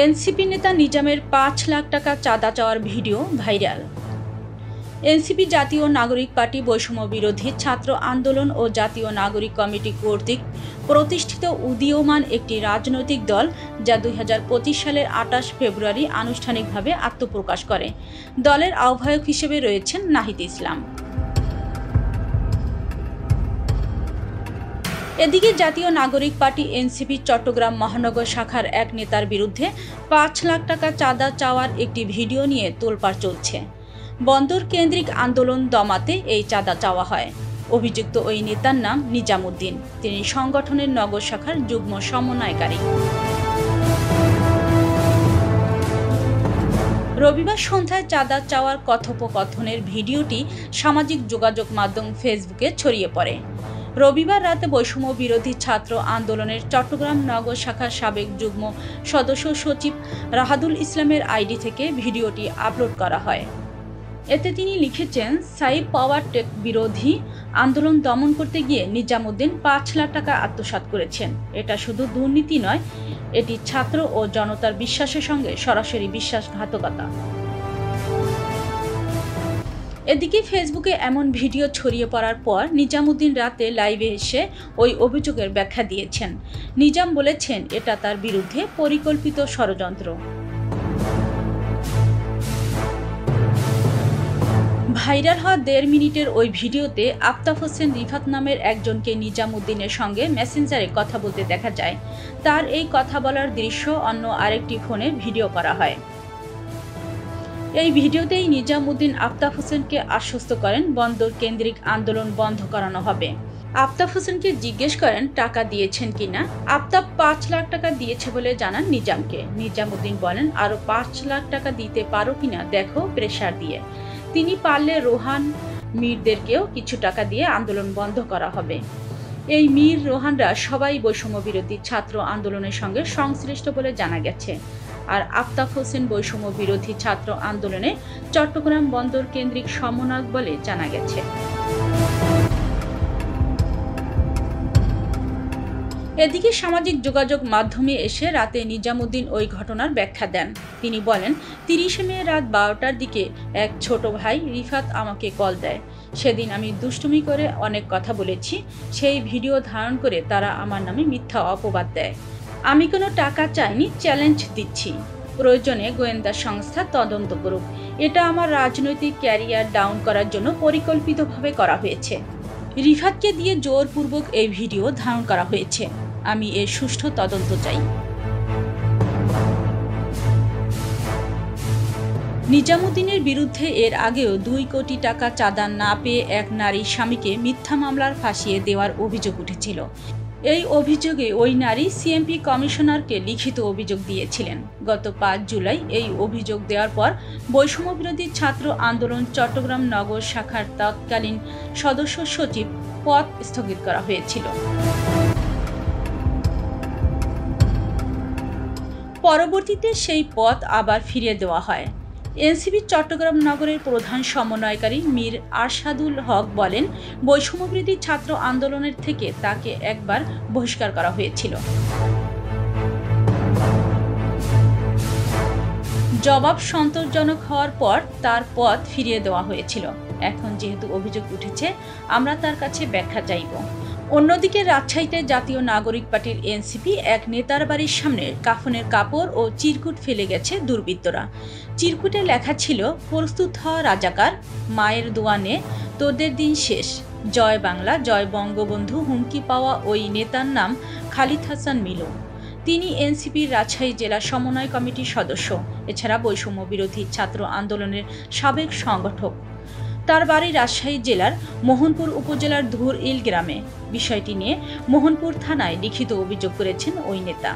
NCP নেতা নিজামের ৫ লাখ টাকা চাঁদা চাওয়ার ভিডিও ভাইরাল। এনসিপি জাতীয় নাগরিক পার্টি বৈষম্য বিরোধী ছাত্র আন্দোলন ও জাতীয় নাগরিক কমিটি কর্তৃক প্রতিষ্ঠিত উদীয়মান একটি রাজনৈতিক দল, যা ২০২৫ সালের ২৮ ফেব্রুয়ারি আনুষ্ঠানিকভাবে আত্মপ্রকাশ করে। দলের আহ্বায়ক হিসেবে রয়েছেন নাহিদ ইসলাম। এদিকে জাতীয় নাগরিক পার্টি এনসিপি চট্টগ্রাম মহানগর শাখার এক নেতার বিরুদ্ধে ৫ লাখ টাকা চাঁদা চাওয়ার একটি ভিডিও নিয়ে তোলপাড় চলছে। বন্দর কেন্দ্রিক আন্দোলন দমাতে এই চাঁদা চাওয়া হয়। অভিযুক্ত ওই নেতার নাম নিজাম উদ্দিন। তিনি সংগঠনের নগর শাখার যুগ্ম সমন্বয়কারী। রবিবার সন্ধ্যায় চাঁদা চাওয়ার কথোপকথনের ভিডিওটি সামাজিক যোগাযোগ মাধ্যম ফেসবুকে ছড়িয়ে পড়ে। রবিবার রাতে বৈষম্য বিরোধী ছাত্র আন্দোলনের চট্টগ্রাম নগর শাখার সাবেক যুগ্ম সদস্য সচিব রাহাদুল ইসলামের আইডি থেকে ভিডিওটি আপলোড করা হয়। এতে তিনি লিখেছেন, সাইব পাওয়ার টেক বিরোধী আন্দোলন দমন করতে গিয়ে নিজাম উদ্দিন ৫ লাখ টাকা আত্মসাৎ করেছেন। এটা শুধু দুর্নীতি নয়, এটি ছাত্র ও জনতার বিশ্বাসের সঙ্গে সরাসরি বিশ্বাসঘাতকতা। এদিকে ফেসবুকে এমন ভিডিও ছড়িয়ে পড়ার পর নিজাম উদ্দিন রাতে লাইভে এসে ওই অভিযোগের ব্যাখ্যা দিয়েছেন। নিজাম বলেছেন, এটা তার বিরুদ্ধে পরিকল্পিত ষড়যন্ত্র। ভাইরাল হওয়া ১.৫ মিনিটের ওই ভিডিওতে আফতাব হোসেন রিফাত নামের একজনকে নিজাম উদ্দিনের সঙ্গে মেসেঞ্জারে কথা বলতে দেখা যায়। তার এই কথা বলার দৃশ্য অন্য আরেকটি ফোনে ভিডিও করা হয়। এই ভিডিওতেই নিজাম উদ্দিন আফতাব হোসেনকে আশ্বস্ত করেন বন্দর কেন্দ্রিক আন্দোলন বন্ধ করানো হবে। আফতাব হোসেনকে জিজ্ঞেস করেন টাকা দিয়েছেন কিনা। আফতাব ৫ লাখ টাকা দিয়েছে বলে জানান নিজামকে। নিজাম উদ্দিন বলেন, আরও ৫ লাখ টাকা দিতে পারো কিনা দেখো, প্রেসার দিয়ে। তিনি পারলে রোহান মীরদেরকেও কিছু টাকা দিয়ে আন্দোলন বন্ধ করা হবে। এই মীর রোহানরা সবাই বৈষম্য বিরোধী ছাত্র আন্দোলনের সঙ্গে সংশ্লিষ্ট বলে জানা গেছে। আর আফতাব হোসেন বৈষম্য বিরোধী ছাত্র আন্দোলনে চট্টগ্রাম বন্দর কেন্দ্রিক সমন্বয়ক বলে জানা গেছে। এদিকে সামাজিক যোগাযোগ মাধ্যমে এসে রাতে নিজাম উদ্দিন ওই ঘটনার ব্যাখ্যা দেন। তিনি বলেন, ৩০ মে রাত ১২টার দিকে এক ছোট ভাই রিফাত আমাকে কল দেয়। সেদিন আমি দুষ্টুমি করে অনেক কথা বলেছি। সেই ভিডিও ধারণ করে তারা আমার নামে মিথ্যা অপবাদ দেয়। আমি কোনো টাকা চাইনি, চ্যালেঞ্জ দিচ্ছি। প্রয়োজনে গোয়েন্দা সংস্থা তদন্ত করুক। এটা আমার রাজনৈতিক ক্যারিয়ার ডাউন করার জন্য পরিকল্পিতভাবে করা হয়েছে। রিফাতকে দিয়ে জোরপূর্বক এই ভিডিও ধারণ করা হয়েছে। আমি এর সুষ্ঠু তদন্ত চাই। নিজাম উদ্দিনের বিরুদ্ধে এর আগেও ২ কোটি টাকা চাঁদা না পেয়ে এক নারীর স্বামীকে মিথ্যা মামলার ফাঁসিয়ে দেওয়ার অভিযোগ উঠেছিল। এই অভিযোগে ওই নারী সিএমপি কমিশনারকে লিখিত অভিযোগ দিয়েছিলেন। গত ৫ জুলাই এই অভিযোগ দেওয়ার পর বৈষম্য বিরোধী ছাত্র আন্দোলন চট্টগ্রাম নগর শাখার তৎকালীন সদস্য সচিব পদ স্থগিত করা হয়েছিল। পরবর্তীতে সেই পদ আবার ফিরিয়ে দেওয়া হয়। এনসিপি চট্টগ্রাম নগরের প্রধান সমন্বয়কারী মীর আরশাদুল হক বলেন, বৈষম্যবিরোধী ছাত্র আন্দোলনের থেকে তাকে একবার বহিষ্কার করা হয়েছিল। জবাব সন্তোষজনক হওয়ার পর তার পদ ফিরিয়ে দেওয়া হয়েছিল। এখন যেহেতু অভিযোগ উঠেছে, আমরা তার কাছে ব্যাখ্যা চাইব। অন্যদিকে রাজশাহীতে জাতীয় নাগরিক পার্টির এনসিপি এক নেতার বাড়ির সামনে কাফনের কাপড় ও চিরকুট ফেলে গেছে দুর্বৃত্তরা। চিরকুটে লেখা ছিল, প্রস্তুত হওয়া রাজাকার, মায়ের দোয়ানে তোদের দিন শেষ, জয় বাংলা, জয় বঙ্গবন্ধু। হুমকি পাওয়া ওই নেতার নাম খালিদ হাসান মিলু। তিনি এনসিপির রাজশাহী জেলা সমন্বয় কমিটির সদস্য, এছাড়া বৈষম্য বিরোধী ছাত্র আন্দোলনের সাবেক সংগঠক। তার বাড়ি রাজশাহী জেলার মোহনপুর উপজেলার ধুরইল গ্রামে। বিষয়টি নিয়ে মোহনপুর থানায় লিখিত অভিযোগ করেছেন ওই নেতা।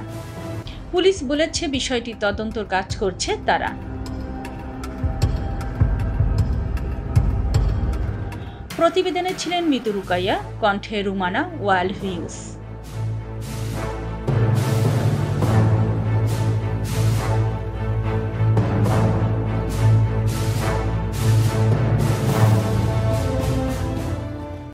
পুলিশ বলেছে, বিষয়টি তদন্তর কাজ করছে তারা। প্রতিবেদনে ছিলেন মিতু রুকাইয়া, কণ্ঠে রুমানা, ওয়ার্ল্ড ভিউজ।